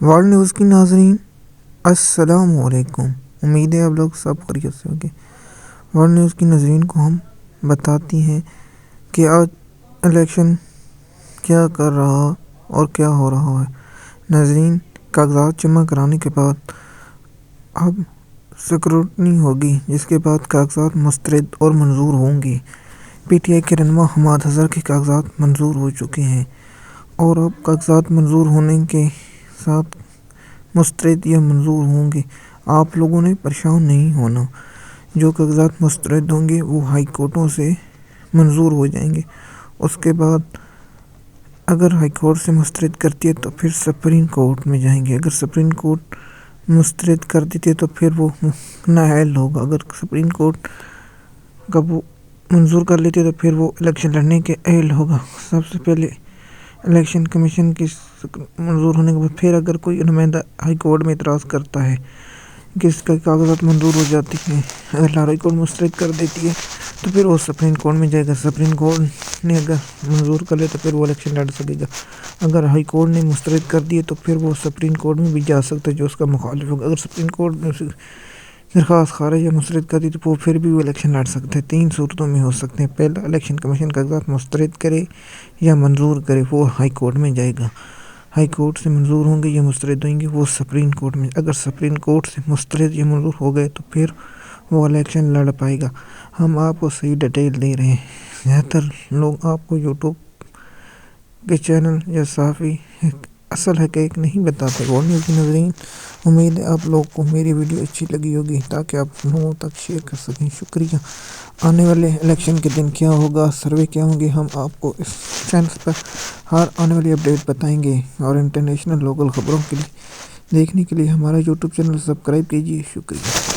World news کی ناظرین السلام علیکم، امید ہے آپ لوگ سب خیریت سے ہوگے۔ ورلڈ نیوز کی ناظرین کو ہم بتاتی ہیں کہ آج الیکشن کیا کر رہا اور کیا ہو رہا ہے۔ ناظرین، کاغذات جمع کرانے کے بعد اب سکروٹنی ہوگی، جس کے بعد کاغذات مسترد اور منظور ہوں گے۔ پی ٹی آئی کے رہنما حماد اظہر کے کاغذات منظور ہو چکے ہیں اور اب کاغذات منظور ہونے کے ساتھ مسترد یا منظور ہوں گے۔ آپ لوگوں نے پریشان نہیں ہونا، جو کاغذات مسترد ہوں گے وہ ہائی کورٹوں سے منظور ہو جائیں گے۔ اس کے بعد اگر ہائی کورٹ سے مسترد کرتی ہے تو پھر سپریم کورٹ میں جائیں گے۔ اگر سپریم کورٹ مسترد کر دیتی ہے تو پھر وہ نااہل ہوگا۔ اگر سپریم کورٹ کا وہ منظور کر لیتی ہے تو پھر وہ الیکشن لڑنے کے اہل ہوگا۔ سب سے پہلے الیکشن کمیشن کی منظور ہونے کے بعد پھر اگر کوئی نمائندہ ہائی کورٹ میں اعتراض کرتا ہے کہ اس کے کاغذات منظور ہو جاتی ہیں، اگر ہائی کورٹ مسترد کر دیتی ہے تو پھر وہ سپریم کورٹ میں جائے گا۔ سپریم کورٹ نے اگر منظور کر لیا تو پھر وہ الیکشن لڑ سکے گا۔ اگر ہائی کورٹ نے مسترد کر دی تو پھر وہ سپریم کورٹ میں بھی جا سکتا ہے جو اس کا مخالف ہوگا۔ اگر سپریم کورٹ نے درخواست خارج یا مسترد کر دی تو پھر بھی وہ الیکشن لڑ سکتے ہیں۔ 3 صورتوں میں ہو سکتے ہیں۔ پہلا، الیکشن کمیشن کاغذات مسترد کرے یا منظور کرے، وہ ہائی کورٹ میں جائے گا۔ ہائی کورٹ سے منظور ہوں گے یا مسترد ہویں گے، وہ سپریم کورٹ میں۔ اگر سپریم کورٹ سے مسترد یا منظور ہو گئے تو پھر وہ الیکشن لڑ پائے گا۔ ہم آپ کو صحیح ڈیٹیل دے رہے ہیں۔ زیادہ تر لوگ آپ کو یوٹیوب کے چینل یا صحافی اصل حقائق نہیں بتاتے۔ ورلڈ نیوز کی ناظرین، امید ہے آپ لوگ کو میری ویڈیو اچھی لگی ہوگی تاکہ آپ لوگوں تک شیئر کر سکیں۔ شکریہ۔ آنے والے الیکشن کے دن کیا ہوگا، سروے کیا ہوں گے، ہم آپ کو اس چینل پر ہر آنے والی اپڈیٹ بتائیں گے۔ اور انٹرنیشنل لوکل خبروں کے لیے دیکھنے کے لیے ہمارا یوٹیوب چینل سبسکرائب کیجیے۔ شکریہ۔